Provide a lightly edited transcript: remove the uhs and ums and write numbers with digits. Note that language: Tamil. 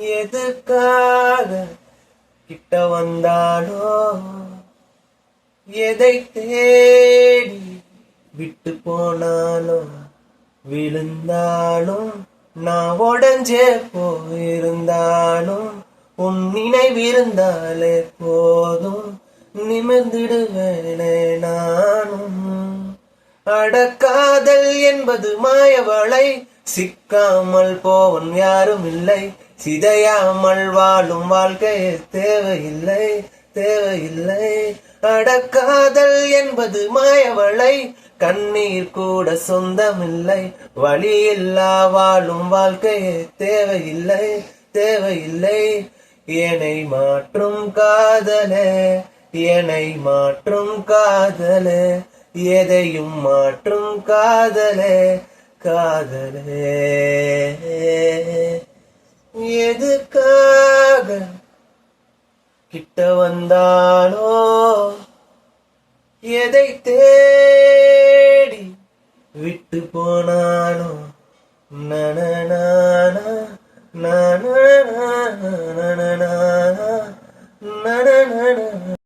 எதுக்காக கிட்ட வந்தானோ, எதை தேடி விட்டு போனானோ, விழுந்தாலும் நான் உடஞ்சே போயிருந்தாலும் உன் நினைவிருந்தாலே போதும், நிமிர்ந்திடுவேனே நானும். அடக்காதல் என்பது மாயவளை, சிக்காமல் போவன் யாரும் இல்லை, சிதையாமல் வாழும் வாழ்க்கையே தேவையில்லை, தேவையில்லை. அடக்காதல் என்பது மாயவளை, கண்ணீர் கூட சொந்தமில்லை, வழியில்லா வாழும் வாழ்க்கையே தேவையில்லை, தேவையில்லை. என்னை மாற்றும் காதலே, என்னை மாற்றும் காதலே, எதையும் மாற்றும் காதலே, காதலே. எதுக்காக கிட்ட வந்தானோ, எதை தேடி விட்டு போனானோ, நன